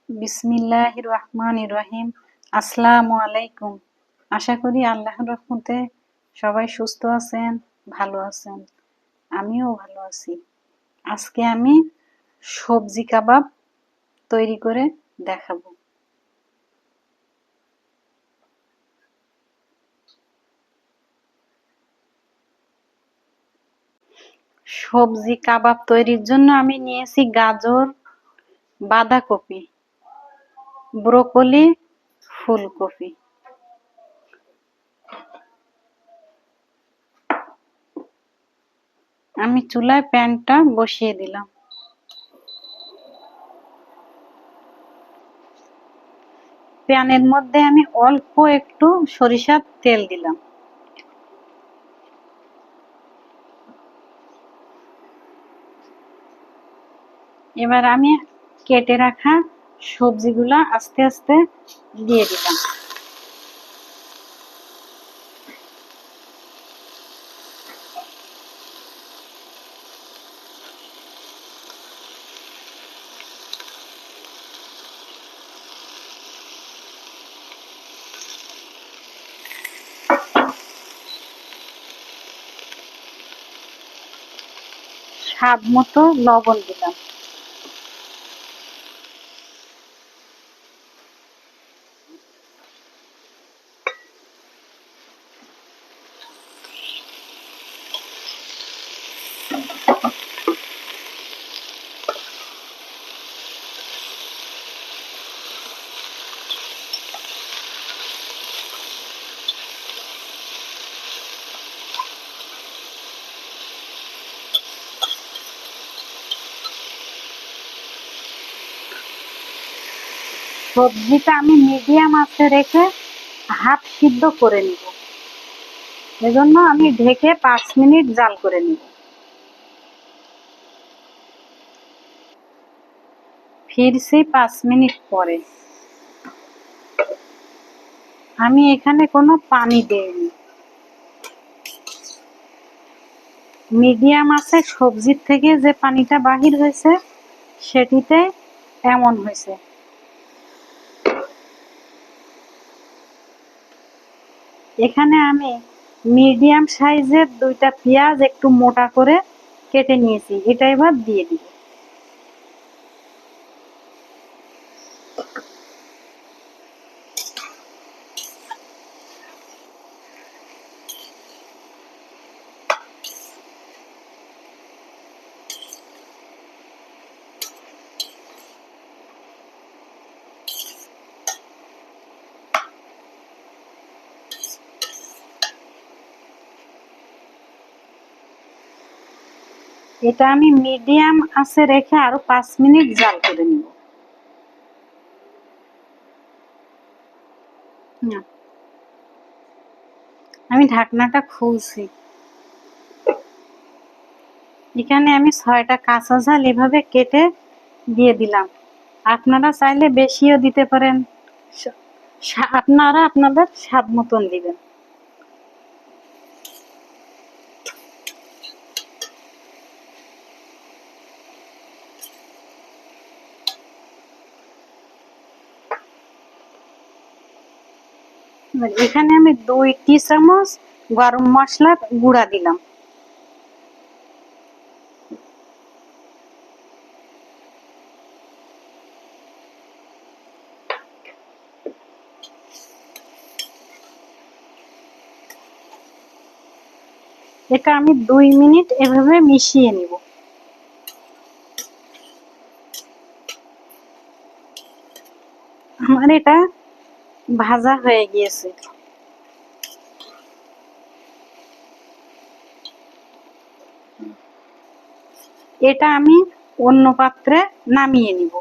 বিসমিল্লাহির রহমানির রহিম। আসসালামু আলাইকুম। আশা করি আল্লাহর রহমতে সবাই সুস্থ আছেন, ভালো আছেন। আমিও ভালো আছি। আজকে আমি সবজি কাবাব তৈরি করে দেখাবো। সবজি কাবাব তৈরির জন্য আমি নিয়েছি গাজর, বাঁধাকপি, ব্রোকলি, ফুলকপি। আমি চুলায় প্যানটা বসিয়ে দিলাম। প্যানের মধ্যে আমি অল্প একটু সরিষার তেল দিলাম। এবার আমি কেটে রাখা সবজিগুলা আস্তে আস্তে দিয়ে দিলাম। স্বাদ মতো লবণ দিলাম। সবজিটা আমি মিডিয়াম আঁচে রেখে হাফ সিদ্ধ করে নিব। এজন্য আমি ঢেকে 5 মিনিট জাল করে নিব। ফিরছি 5 মিনিট পরে। আমি এখানে কোনো পানি দেইনি। মিডিয়াম আঁচে সবজির থেকে যে পানিটা বাহির হয়েছে সেটিতে এমন হয়েছে। এখানে আমি মিডিয়াম সাইজের 2টা পেঁয়াজ একটু মোটা করে কেটে নিয়েছি, এটা এবার দিয়ে দিব। এটা আমি মিডিয়াম আঁচে রেখে আরো 5 মিনিট জাল করে নিব। আমি ঢাকনাটা খুলছি। এখানে আমি 6টা কাঁচা ঝাল এভাবে কেটে দিয়ে দিলাম। আপনারা চাইলে বেশিও দিতে পারেন, আপনারা আপনাদের স্বাদ মতন দিবেন। এখানে আমি 2 টি-চামচ গরম মশলার গুঁড়া দিলাম। এটা আমি 2 মিনিট এভাবে মিশিয়ে নিব। আমার এটা ভাজা হয়ে গিয়েছে। এটা আমি অন্য পাত্রে নামিয়ে নিব।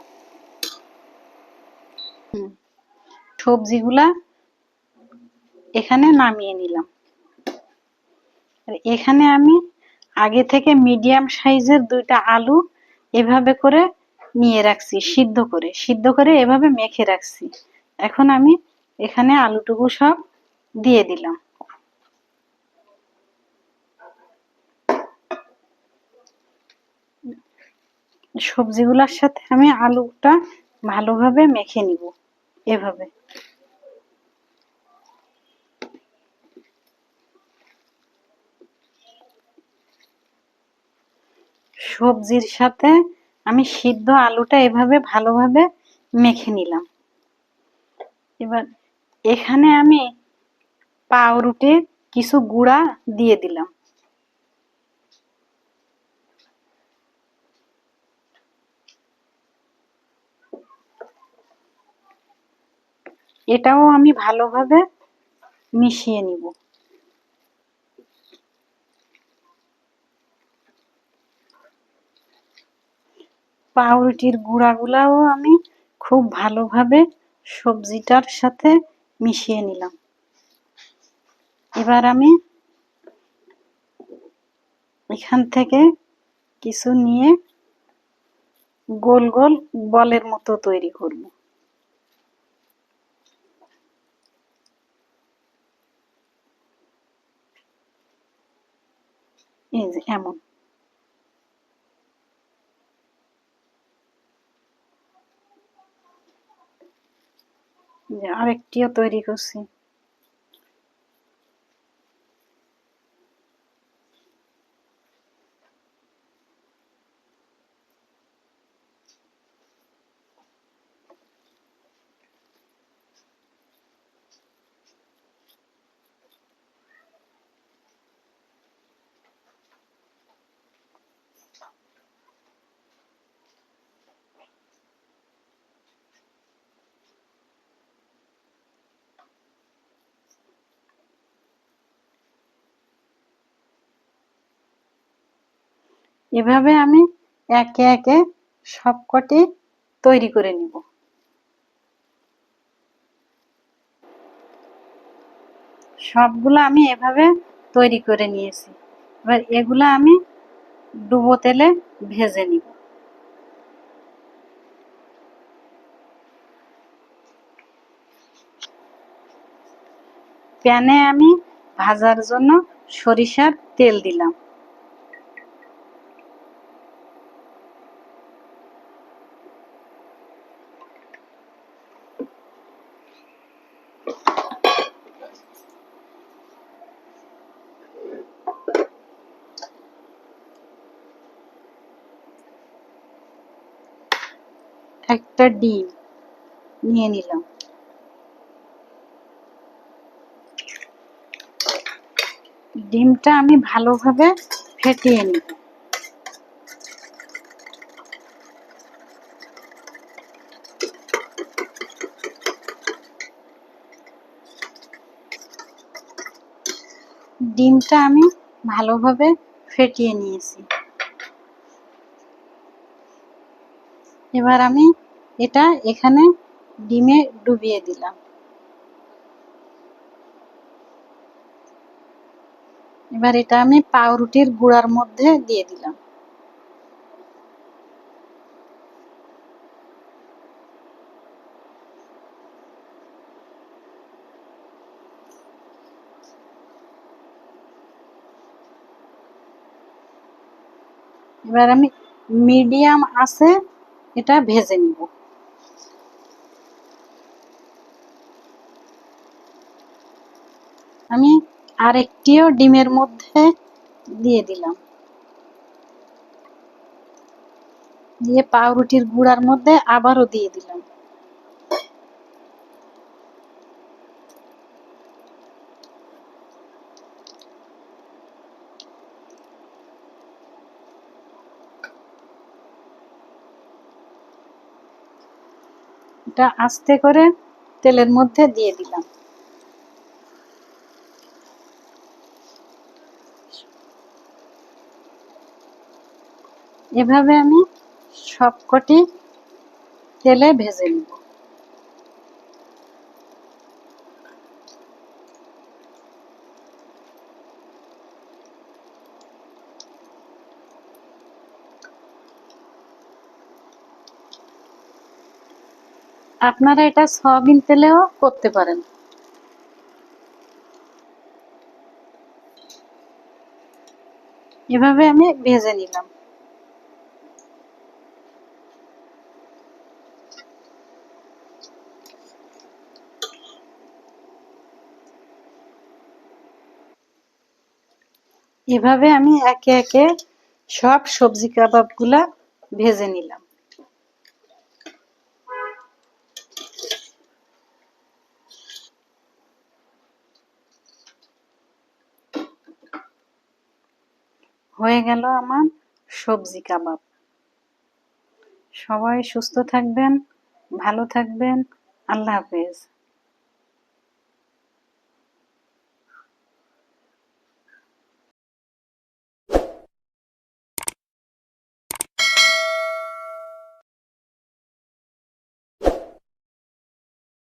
সবজিগুলা এখানে নামিয়ে নিলাম। এখানে আমি আগে থেকে মিডিয়াম সাইজের 2টা আলু এভাবে করে নিয়ে রাখছি, সিদ্ধ করে এভাবে মেখে রাখছি। এখন আমি এখানে আলুটুকু সব দিয়ে দিলাম। সবজিগুলোর সাথে আমি আলুটা ভালোভাবে মেখে নিব এভাবে। সবজির সাথে আমি সিদ্ধ আলুটা এভাবে ভালোভাবে মেখে নিলাম। এবার এখানে আমি পাউরুটির কিছু গুঁড়া দিয়ে দিলাম। এটাও আমি ভালোভাবে মিশিয়ে নিব। পাউরুটির গুঁড়াগুলাও আমি খুব ভালোভাবে সবজিটার সাথে মিশিয়ে নিলাম। এবার আমি এখান থেকে কিছু নিয়ে গোল গোল বলের মতো তৈরি করব। এই যে এমন। আরেকটিও তৈরি করছি। এভাবে আমি একে একে সবকটি তৈরি করে নিব। সবগুলো আমি এভাবে তৈরি করে নিয়েছি। এবার এগুলো আমি ডুবো তেলে ভেজে নিব। প্যানে আমি ভাজার জন্য সরিষার তেল দিলাম। একটা ডিম নিয়ে নিলাম। ডিমটা আমি ভালোভাবে ফেটিয়ে নিব। ডিমটা আমি ভালোভাবে ফেটিয়ে নিয়েছি। এবার আমি এটা এখানে ডিমে ডুবিয়ে দিলাম। এবার এটা আমি পাউরুটির গুঁড়ার মধ্যে দিয়ে দিলাম। এবার আমি মিডিয়াম আঁচে এটা ভেজে নিব। আমি আরেকটিও ডিমের মধ্যে দিয়ে দিলাম। দিয়ে পাউরুটির গুঁড়ার মধ্যে আবারও দিয়ে দিলাম। এটা আস্তে করে তেলের মধ্যে দিয়ে দিলাম। এভাবে আমি সবকটি তেলে ভেজে নিব। আপনারা এটা সয়াবিন তেলেও করতে পারেন। এভাবে আমি ভেজে নিলাম। এভাবে আমি একে একে সব সবজি কাবাবগুলা ভেজে নিলাম। হয়ে গেল আমার সবজি কাবাব। সবাই সুস্থ থাকবেন, ভালো থাকবেন। আল্লাহ হাফেজ।